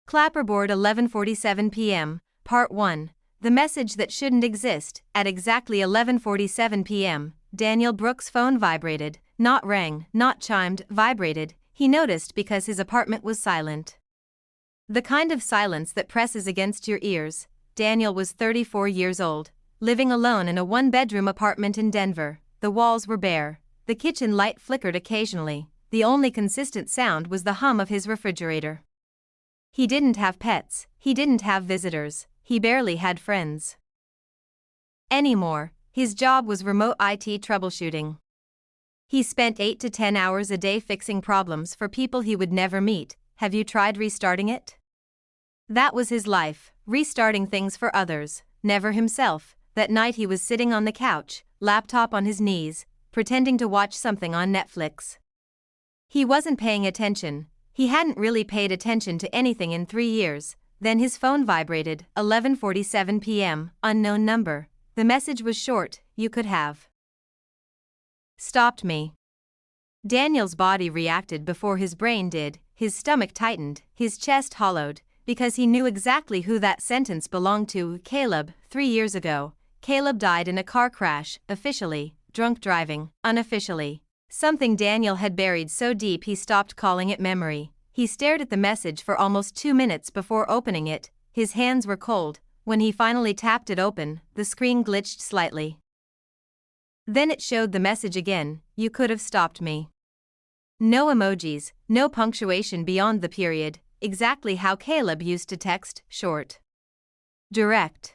Clapperboard 11:47 p.m., Part 1. The message that shouldn't exist. At exactly 11:47 p.m., Daniel Brooks' phone vibrated, not rang, not chimed, vibrated. He noticed because his apartment was silent. The kind of silence that presses against your ears. Daniel was 34 years old, living alone in a one-bedroom apartment in Denver. The walls were bare. The kitchen light flickered occasionally. The only consistent sound was the hum of his refrigerator. He didn't have pets, he didn't have visitors, he barely had friends anymore. His job was remote IT troubleshooting. He spent 8 to 10 hours a day fixing problems for people he would never meet. Have you tried restarting it? That was his life, restarting things for others, never himself. That night he was sitting on the couch, laptop on his knees, pretending to watch something on Netflix. He wasn't paying attention. He hadn't really paid attention to anything in 3 years. Then his phone vibrated, 11:47 p.m., unknown number. The message was short, you could have stopped me. Daniel's body reacted before his brain did. His stomach tightened, his chest hollowed, because he knew exactly who that sentence belonged to. Caleb, 3 years ago. Caleb died in a car crash, officially, drunk driving, unofficially. Something Daniel had buried so deep he stopped calling it memory. He stared at the message for almost 2 minutes before opening it. His hands were cold. When he finally tapped it open, the screen glitched slightly. Then it showed the message again, you could have stopped me. No emojis, no punctuation beyond the period, exactly how Caleb used to text, short. Direct.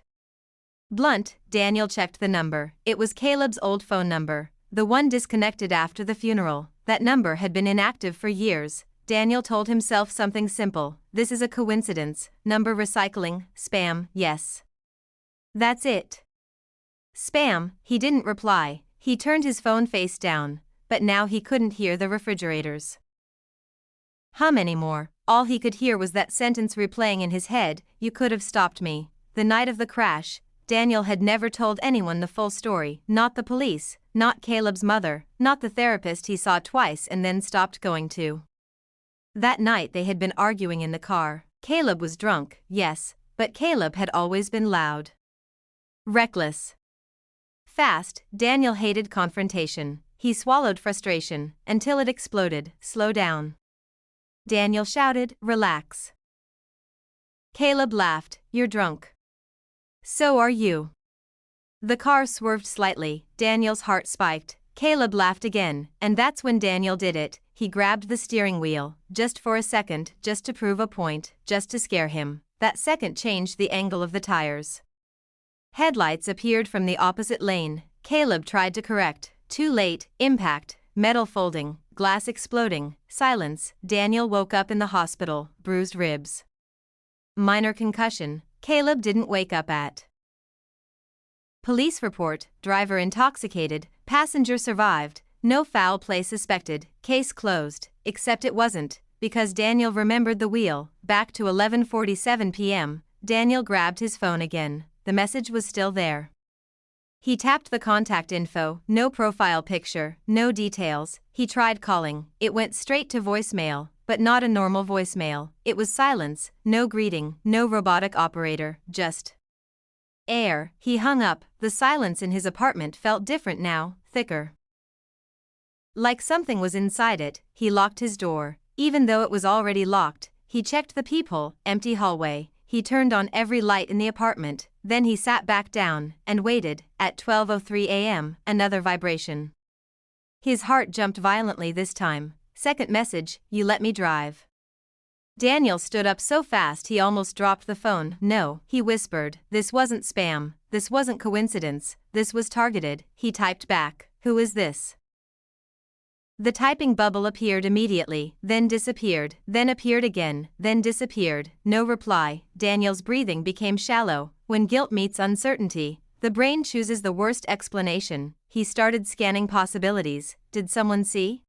Blunt. Daniel checked the number. It was Caleb's old phone number. The one disconnected after the funeral. That number had been inactive for years. Daniel told himself something simple. This is a coincidence. Number recycling, spam, yes. That's it. Spam. He didn't reply. He turned his phone face down, but now he couldn't hear the refrigerator's hum anymore. All he could hear was that sentence replaying in his head, you could have stopped me. The night of the crash, Daniel had never told anyone the full story, not the police, not Caleb's mother, not the therapist he saw twice and then stopped going to. That night they had been arguing in the car. Caleb was drunk, yes, but Caleb had always been loud. Reckless. Fast. Daniel hated confrontation. He swallowed frustration until it exploded. Slow down. Daniel shouted, relax. Caleb laughed, you're drunk. So are you. The car swerved slightly. Daniel's heart spiked. Caleb laughed again, and that's when Daniel did it. He grabbed the steering wheel, just for a second, just to prove a point, just to scare him. That second changed the angle of the tires. Headlights appeared from the opposite lane. Caleb tried to correct. Too late. Impact. Metal folding. Glass exploding. Silence. Daniel woke up in the hospital, bruised ribs. Minor concussion. Caleb didn't wake up at. Police report, driver intoxicated, passenger survived, no foul play suspected, case closed, except it wasn't, because Daniel remembered the wheel. Back to 11:47 p.m., Daniel grabbed his phone again. The message was still there. He tapped the contact info, no profile picture, no details. He tried calling. It went straight to voicemail, but not a normal voicemail. It was silence, no greeting, no robotic operator, just air. He hung up. The silence in his apartment felt different now, thicker. Like something was inside it. He locked his door. Even though it was already locked, he checked the peephole, empty hallway. He turned on every light in the apartment. Then he sat back down and waited. At 12:03 a.m., another vibration. His heart jumped violently this time. Second message, you let me drive. Daniel stood up so fast he almost dropped the phone. No, he whispered. This wasn't spam. This wasn't coincidence. This was targeted. He typed back. Who is this? The typing bubble appeared immediately, then disappeared, then appeared again, then disappeared. No reply. Daniel's breathing became shallow. When guilt meets uncertainty, the brain chooses the worst explanation. He started scanning possibilities. Did someone see?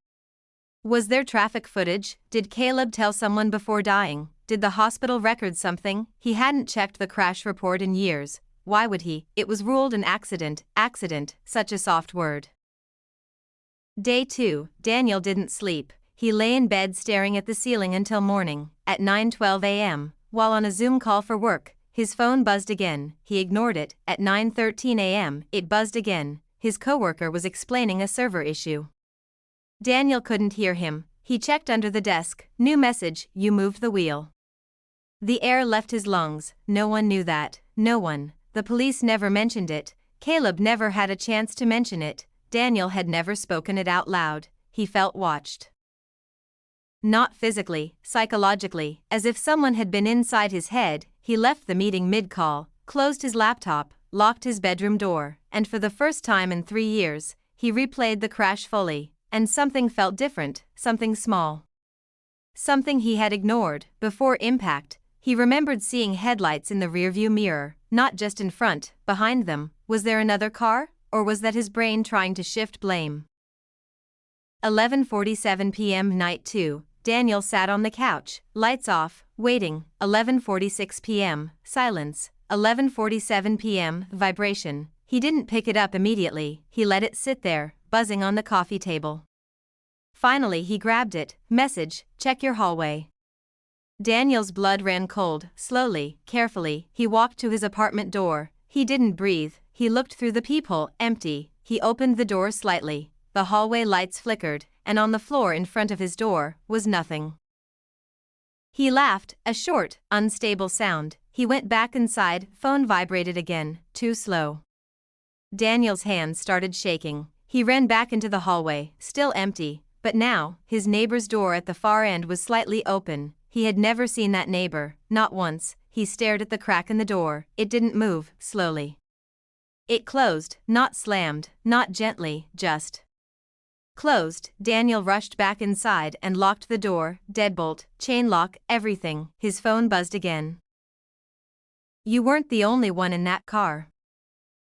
Was there traffic footage? Did Caleb tell someone before dying? Did the hospital record something? He hadn't checked the crash report in years. Why would he? It was ruled an accident. Accident, such a soft word. Day 2, Daniel didn't sleep. He lay in bed staring at the ceiling until morning. At 9:12 a.m., while on a Zoom call for work, his phone buzzed again. He ignored it. At 9:13 a.m., it buzzed again. His coworker was explaining a server issue. Daniel couldn't hear him. He checked under the desk. New message, you moved the wheel. The air left his lungs. No one knew that. No one. The police never mentioned it. Caleb never had a chance to mention it. Daniel had never spoken it out loud. He felt watched. Not physically, psychologically, as if someone had been inside his head. He left the meeting mid-call, closed his laptop, locked his bedroom door, and for the first time in 3 years, he replayed the crash fully, and something felt different, something small. Something he had ignored. Before impact, he remembered seeing headlights in the rearview mirror, not just in front, behind them. Was there another car, or was that his brain trying to shift blame? 11:47 p.m. Night 2. Daniel sat on the couch, lights off, waiting. 11:46 p.m. Silence. 11:47 p.m. Vibration. He didn't pick it up immediately. He let it sit there, buzzing on the coffee table. Finally he grabbed it. Message, check your hallway. Daniel's blood ran cold. Slowly, carefully, he walked to his apartment door. He didn't breathe. He looked through the peephole, empty. He opened the door slightly. The hallway lights flickered, and on the floor in front of his door was nothing. He laughed, a short, unstable sound. He went back inside. Phone vibrated again, too slow. Daniel's hands started shaking. He ran back into the hallway, still empty, but now, his neighbor's door at the far end was slightly open. He had never seen that neighbor, not once. He stared at the crack in the door. It didn't move. Slowly. It closed, not slammed, not gently, just closed. Daniel rushed back inside and locked the door, deadbolt, chain lock, everything. His phone buzzed again. You weren't the only one in that car.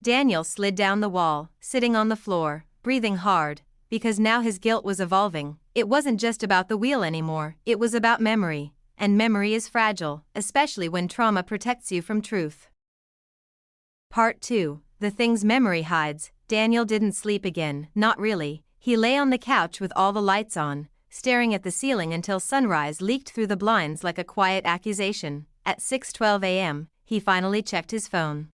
Daniel slid down the wall, sitting on the floor, breathing hard, because now his guilt was evolving. It wasn't just about the wheel anymore, it was about memory, and memory is fragile, especially when trauma protects you from truth. Part 2. The things memory hides. Daniel didn't sleep again, not really. He lay on the couch with all the lights on, staring at the ceiling until sunrise leaked through the blinds like a quiet accusation. At 6:12 a.m., he finally checked his phone.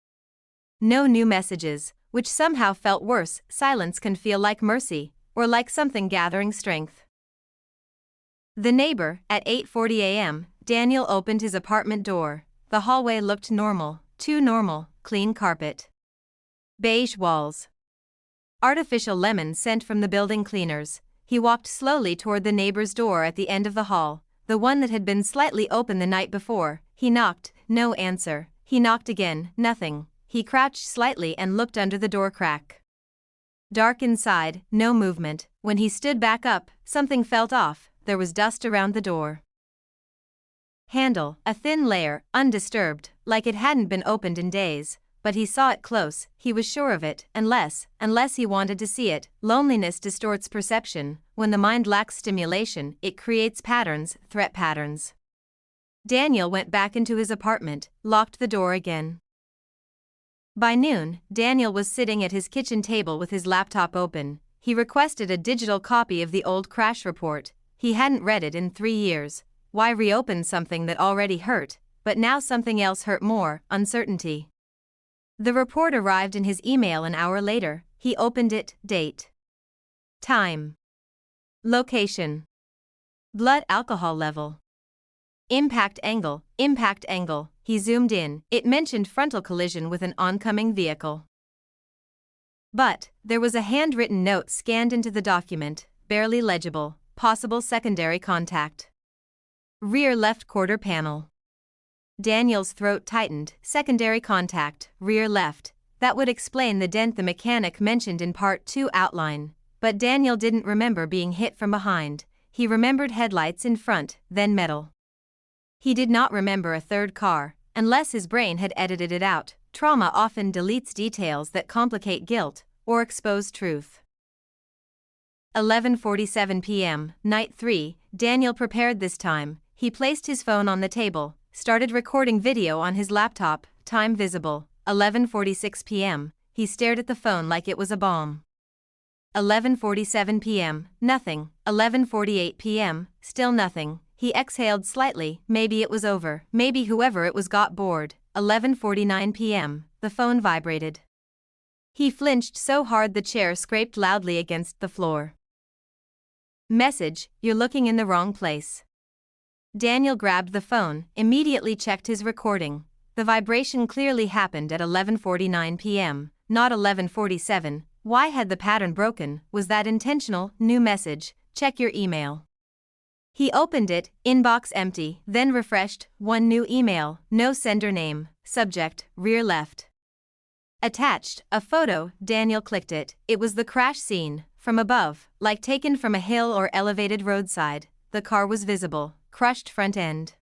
No new messages, which somehow felt worse. Silence can feel like mercy, or like something gathering strength. The neighbor. At 8:40 a.m., Daniel opened his apartment door. The hallway looked normal, too normal. Clean carpet. Beige walls. Artificial lemon scent from the building cleaners. He walked slowly toward the neighbor's door at the end of the hall, the one that had been slightly open the night before. He knocked, no answer. He knocked again, nothing. He crouched slightly and looked under the door crack. Dark inside, no movement. When he stood back up, something felt off. There was dust around the door handle, a thin layer, undisturbed, like it hadn't been opened in days. But he saw it close. He was sure of it, unless he wanted to see it. Loneliness distorts perception. When the mind lacks stimulation, it creates patterns, threat patterns. Daniel went back into his apartment, locked the door again. By noon, Daniel was sitting at his kitchen table with his laptop open. He requested a digital copy of the old crash report. He hadn't read it in 3 years. Why reopen something that already hurt? But now something else hurt more, uncertainty. The report arrived in his email an hour later. He opened it. Date. Time. Location. Blood alcohol level. Impact angle. Impact angle. He zoomed in. It mentioned frontal collision with an oncoming vehicle. But there was a handwritten note scanned into the document, barely legible. Possible secondary contact. Rear left quarter panel. Daniel's throat tightened. Secondary contact, rear left. That would explain the dent the mechanic mentioned in Part 2 outline. But Daniel didn't remember being hit from behind. He remembered headlights in front, then metal. He did not remember a third car, unless his brain had edited it out. Trauma often deletes details that complicate guilt or expose truth. 11:47 p.m., Night 3, Daniel prepared this time. He placed his phone on the table, started recording video on his laptop, time visible. 11:46 p.m., he stared at the phone like it was a bomb. 11:47 p.m., nothing. 11:48 p.m., still nothing. he exhaled slightly, maybe it was over, maybe whoever it was got bored. 11:49 p.m., the phone vibrated. He flinched so hard the chair scraped loudly against the floor. Message, you're looking in the wrong place. Daniel grabbed the phone, immediately checked his recording. The vibration clearly happened at 11:49 p.m., not 11:47. Why had the pattern broken? Was that intentional? New message, check your email. He opened it, inbox empty, then refreshed, one new email, no sender name, subject, rear left. Attached, a photo. Daniel clicked it. It was the crash scene, from above, like taken from a hill or elevated roadside. The car was visible, crushed front end.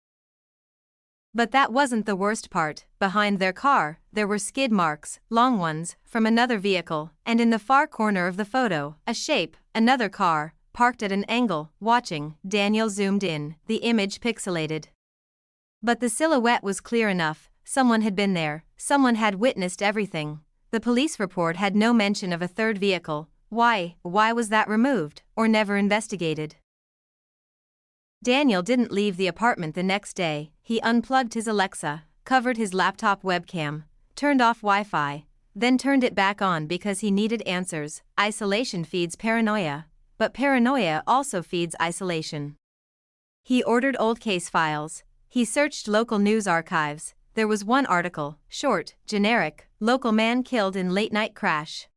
But that wasn't the worst part. Behind their car, there were skid marks, long ones, from another vehicle, and in the far corner of the photo, a shape, another car, parked at an angle, watching. Daniel zoomed in, the image pixelated. But the silhouette was clear enough. Someone had been there, someone had witnessed everything. The police report had no mention of a third vehicle. Why was that removed, or never investigated? Daniel didn't leave the apartment the next day. He unplugged his Alexa, covered his laptop webcam, turned off Wi-Fi, then turned it back on because he needed answers. Isolation feeds paranoia, but paranoia also feeds isolation. He ordered old case files. He searched local news archives. There was one article, short, generic, local man killed in late-night crash.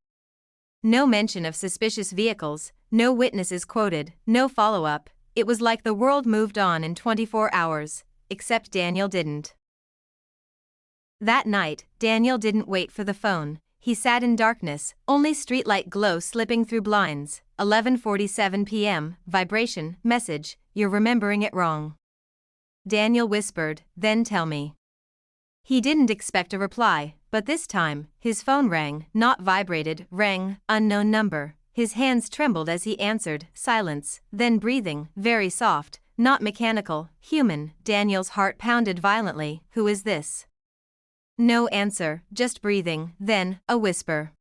No mention of suspicious vehicles, no witnesses quoted, no follow-up. It was like the world moved on in 24 hours, except Daniel didn't. That night, Daniel didn't wait for the phone. He sat in darkness, only streetlight glow slipping through blinds. 11:47 p.m., vibration, message, you're remembering it wrong. Daniel whispered, then tell me. He didn't expect a reply, but this time, his phone rang, not vibrated, rang, unknown number. His hands trembled as he answered, silence, then breathing, very soft, not mechanical, human. Daniel's heart pounded violently. Who is this? No answer, just breathing, then, a whisper.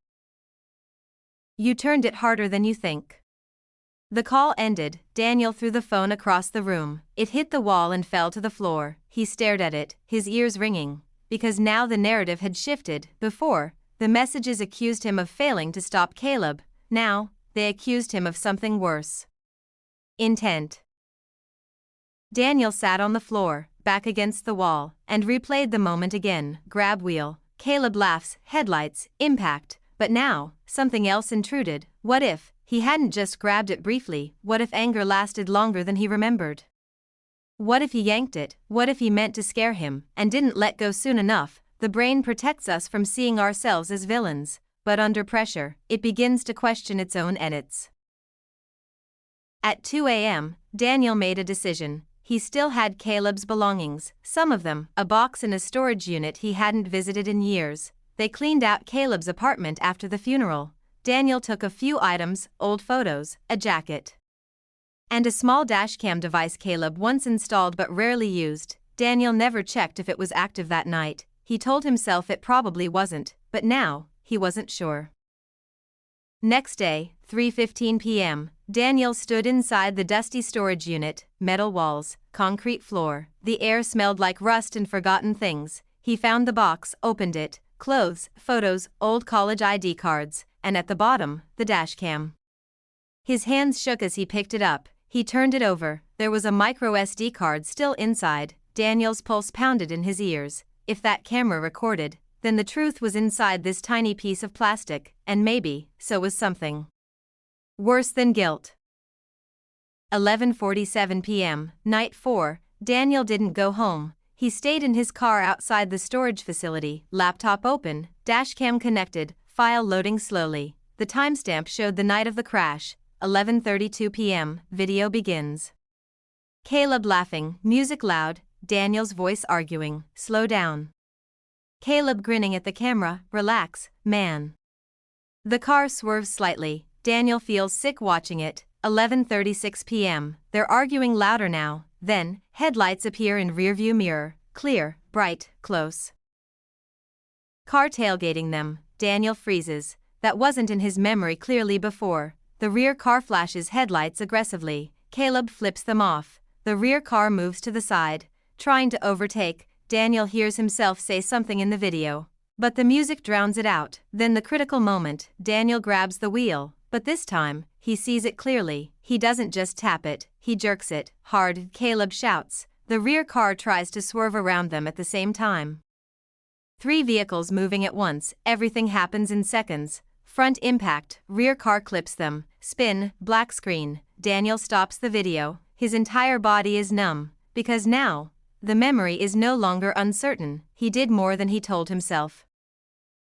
You turned it harder than you think. The call ended. Daniel threw the phone across the room. It hit the wall and fell to the floor. He stared at it, his ears ringing. Because now the narrative had shifted. Before, the messages accused him of failing to stop Caleb. Now, they accused him of something worse. Intent. Daniel sat on the floor, back against the wall, and replayed the moment again. Grab wheel. Caleb laughs, headlights, impact. But now, something else intruded. What if he hadn't just grabbed it briefly? What if anger lasted longer than he remembered? What if he yanked it? What if he meant to scare him, and didn't let go soon enough? The brain protects us from seeing ourselves as villains, but under pressure, it begins to question its own edits. At 2 a.m., Daniel made a decision. He still had Caleb's belongings, some of them, a box in a storage unit he hadn't visited in years. They cleaned out Caleb's apartment after the funeral. Daniel took a few items, old photos, a jacket, and a small dashcam device Caleb once installed but rarely used. Daniel never checked if it was active that night. He told himself it probably wasn't, but now, he wasn't sure. Next day, 3:15 p.m., Daniel stood inside the dusty storage unit, metal walls, concrete floor. The air smelled like rust and forgotten things. He found the box, opened it, clothes, photos, old college ID cards, and at the bottom, the dashcam. His hands shook as he picked it up. He turned it over. There was a micro SD card still inside. Daniel's pulse pounded in his ears. If that camera recorded, then the truth was inside this tiny piece of plastic, and maybe, so was something worse than guilt. 11:47 p.m., night 4, Daniel didn't go home. He stayed in his car outside the storage facility, laptop open, dashcam connected, file loading slowly. The timestamp showed the night of the crash, 11:32 p.m., video begins. Caleb laughing, music loud, Daniel's voice arguing, slow down. Caleb grinning at the camera, relax, man. The car swerves slightly. Daniel feels sick watching it. 11:36 p.m. They're arguing louder now. Then, headlights appear in rearview mirror. Clear, bright, close. Car tailgating them. Daniel freezes. That wasn't in his memory clearly before. The rear car flashes headlights aggressively. Caleb flips them off. The rear car moves to the side, trying to overtake. Daniel hears himself say something in the video, but the music drowns it out. Then the critical moment, Daniel grabs the wheel, but this time, he sees it clearly. He doesn't just tap it, he jerks it hard. Caleb shouts. The rear car tries to swerve around them at the same time. 3 vehicles moving at once, everything happens in seconds. Front impact, rear car clips them, spin, black screen. Daniel stops the video, his entire body is numb, because now, the memory is no longer uncertain. He did more than he told himself.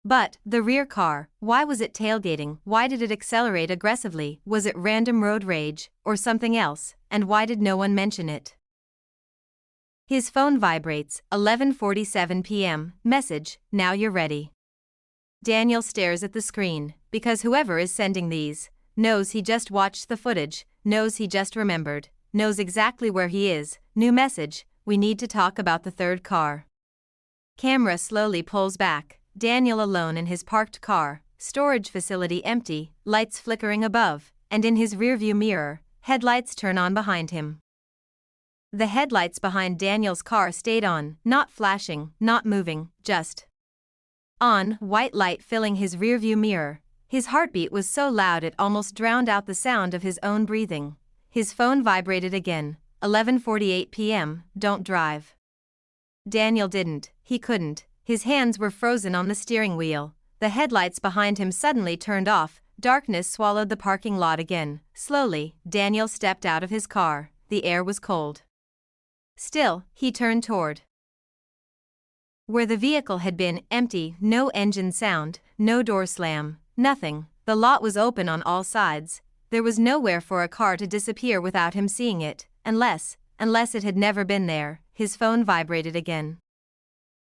But, the rear car, why was it tailgating? Why did it accelerate aggressively? Was it random road rage, or something else? And why did no one mention it? His phone vibrates, 11:47 p.m. Message, now you're ready. Daniel stares at the screen, because whoever is sending these knows he just watched the footage, knows he just remembered, knows exactly where he is. New message, we need to talk about the third car. Camera slowly pulls back, Daniel alone in his parked car, storage facility empty, lights flickering above, and in his rearview mirror, headlights turn on behind him. The headlights behind Daniel's car stayed on, not flashing, not moving, just on, white light filling his rearview mirror. His heartbeat was so loud it almost drowned out the sound of his own breathing. His phone vibrated again, 11:48 p.m., don't drive. Daniel didn't, he couldn't, his hands were frozen on the steering wheel. The headlights behind him suddenly turned off, darkness swallowed the parking lot again. Slowly, Daniel stepped out of his car, the air was cold. Still, he turned toward where the vehicle had been, empty, no engine sound, no door slam, nothing. The lot was open on all sides. There was nowhere for a car to disappear without him seeing it, unless it had never been there. His phone vibrated again.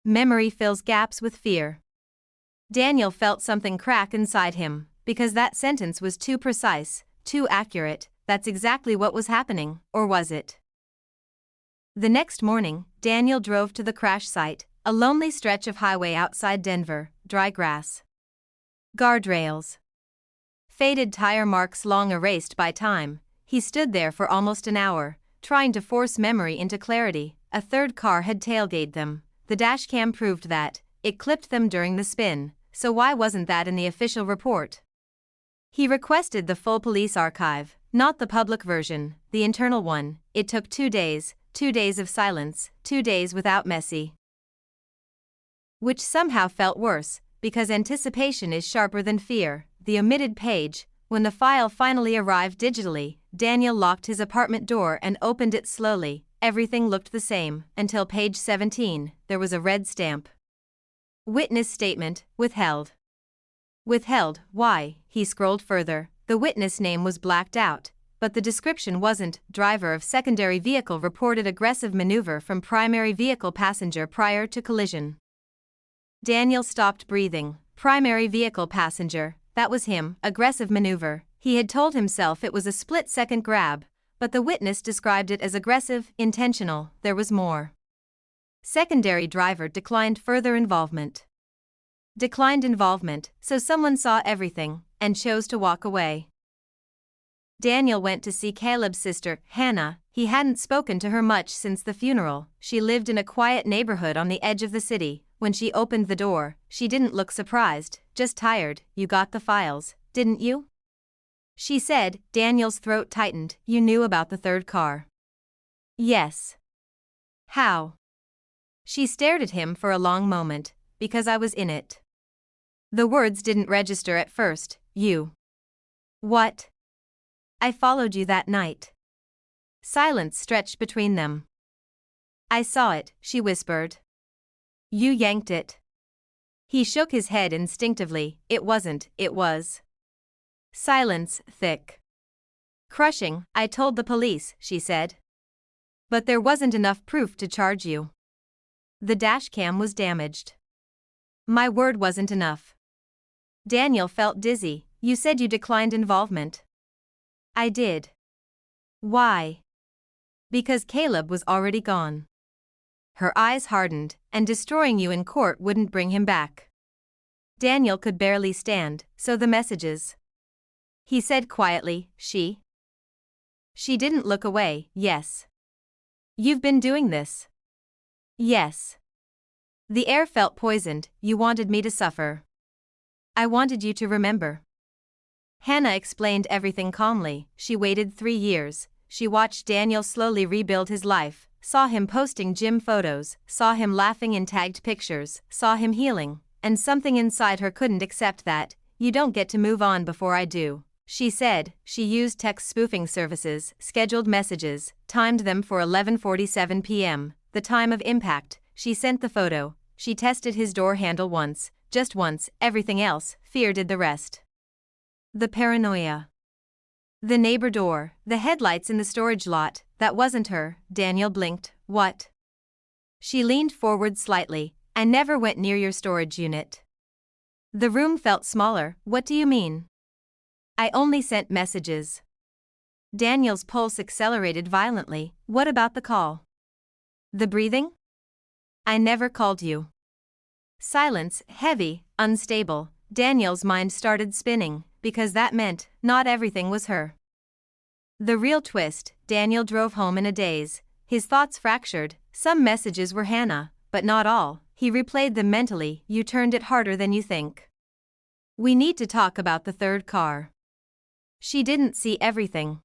Memory fills gaps with fear. Daniel felt something crack inside him, because that sentence was too precise, too accurate. That's exactly what was happening, or was it? The next morning, Daniel drove to the crash site, a lonely stretch of highway outside Denver, dry grass, guardrails, faded tire marks long erased by time. He stood there for almost an hour, trying to force memory into clarity. A third car had tailgated them. The dashcam proved that. It clipped them during the spin, so why wasn't that in the official report? He requested the full police archive, not the public version, the internal one. It took 2 days. 2 days of silence, 2 days without Messi. Which somehow felt worse, because anticipation is sharper than fear. The omitted page, when the file finally arrived digitally, Daniel locked his apartment door and opened it slowly. Everything looked the same, until page 17, there was a red stamp. Witness statement, withheld. Withheld, why? He scrolled further. The witness name was blacked out. But the description wasn't. Driver of secondary vehicle reported aggressive maneuver from primary vehicle passenger prior to collision. Daniel stopped breathing. Primary vehicle passenger, that was him, aggressive maneuver. He had told himself it was a split-second grab, but the witness described it as aggressive, intentional. There was more. Secondary driver declined further involvement. Declined involvement, so someone saw everything, and chose to walk away. Daniel went to see Caleb's sister, Hannah. He hadn't spoken to her much since the funeral. She lived in a quiet neighborhood on the edge of the city. When she opened the door, she didn't look surprised, just tired. You got the files, didn't you? She said. Daniel's throat tightened. You knew about the third car? Yes. How? She stared at him for a long moment. Because I was in it. The words didn't register at first. You. What? I followed you that night. Silence stretched between them. I saw it, she whispered. You yanked it. He shook his head instinctively. It wasn't, it was. Silence, thick. Crushing. I told the police, she said. But there wasn't enough proof to charge you. The dashcam was damaged. My word wasn't enough. Daniel felt dizzy. You said you declined involvement. I did. Why? Because Caleb was already gone. Her eyes hardened, and destroying you in court wouldn't bring him back. Daniel could barely stand, so the messages. He said quietly, She didn't look away, yes. You've been doing this. Yes. The air felt poisoned, you wanted me to suffer. I wanted you to remember. Hannah explained everything calmly. She waited 3 years. She watched Daniel slowly rebuild his life, saw him posting gym photos, saw him laughing in tagged pictures, saw him healing, and something inside her couldn't accept that. You don't get to move on before I do, she said. She used text spoofing services, scheduled messages, timed them for 11:47 p.m., the time of impact. She sent the photo. She tested his door handle once, just once, everything else, fear did the rest. The paranoia. The neighbor door, the headlights in the storage lot, that wasn't her. Daniel blinked. What? She leaned forward slightly. I never went near your storage unit. The room felt smaller. What do you mean? I only sent messages. Daniel's pulse accelerated violently. What about the call? The breathing? I never called you. Silence, heavy, unstable. Daniel's mind started spinning, because that meant not everything was her. The real twist, Daniel drove home in a daze, his thoughts fractured. Some messages were Hannah, but not all. He replayed them mentally. You turned it harder than you think. We need to talk about the third car. She didn't see everything.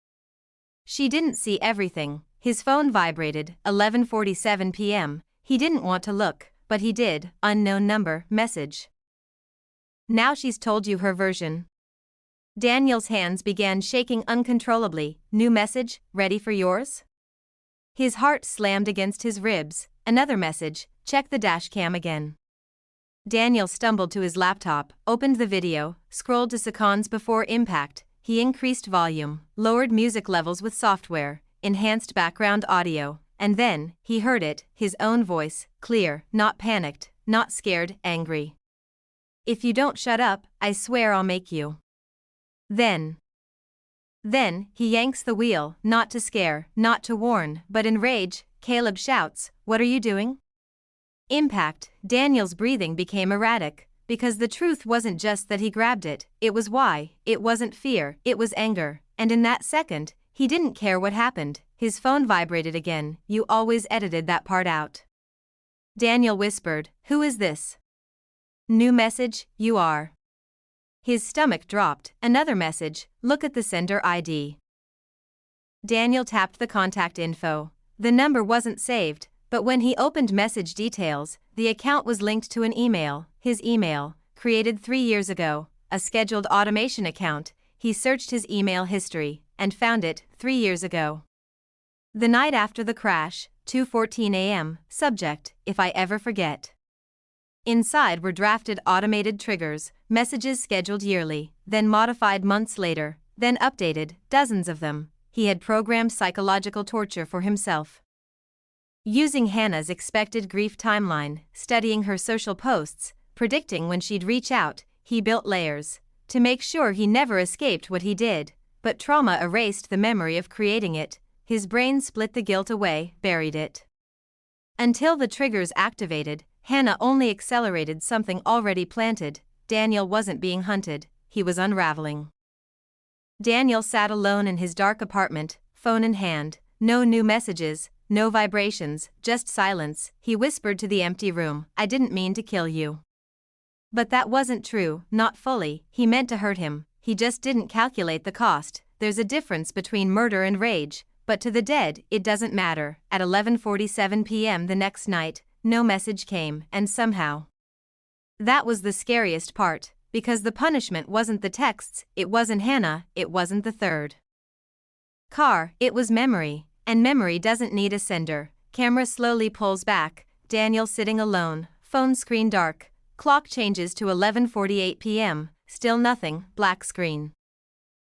She didn't see everything. His phone vibrated, 11:47 p.m. He didn't want to look, but he did. Unknown number, message. Now she's told you her version. Daniel's hands began shaking uncontrollably. New message, ready for yours? His heart slammed against his ribs. Another message, check the dashcam again. Daniel stumbled to his laptop, opened the video, scrolled to seconds before impact. He increased volume, lowered music levels with software, enhanced background audio, and then, he heard it, his own voice, clear, not panicked, not scared, angry. If you don't shut up, I swear I'll make you. Then, he yanks the wheel, not to scare, not to warn, but in rage. Caleb shouts, what are you doing? Impact. Daniel's breathing became erratic, because the truth wasn't just that he grabbed it, it was why. It wasn't fear, it was anger, and in that second, he didn't care what happened. His phone vibrated again. You always edited that part out. Daniel whispered, who is this? New message, you are. His stomach dropped. Another message, look at the sender ID. Daniel tapped the contact info. The number wasn't saved, but when he opened message details, the account was linked to an email, his email, created 3 years ago, a scheduled automation account. He searched his email history, and found it, 3 years ago. The night after the crash, 2:14 a.m., subject, if I ever forget. Inside were drafted automated triggers, messages scheduled yearly, then modified months later, then updated, dozens of them. He had programmed psychological torture for himself. Using Hannah's expected grief timeline, studying her social posts, predicting when she'd reach out, he built layers to make sure he never escaped what he did, but trauma erased the memory of creating it. His brain split the guilt away, buried it. Until the triggers activated, Hannah only accelerated something already planted. Daniel wasn't being hunted, he was unraveling. Daniel sat alone in his dark apartment, phone in hand, no new messages, no vibrations, just silence. He whispered to the empty room, I didn't mean to kill you. But that wasn't true, not fully. He meant to hurt him, he just didn't calculate the cost. There's a difference between murder and rage, but to the dead, it doesn't matter. At 11:47 p.m. the next night, no message came, and somehow. That was the scariest part, because the punishment wasn't the texts, it wasn't Hannah, it wasn't the third car, it was memory, and memory doesn't need a sender. Camera slowly pulls back, Daniel sitting alone, phone screen dark, clock changes to 11:48 p.m., still nothing, black screen.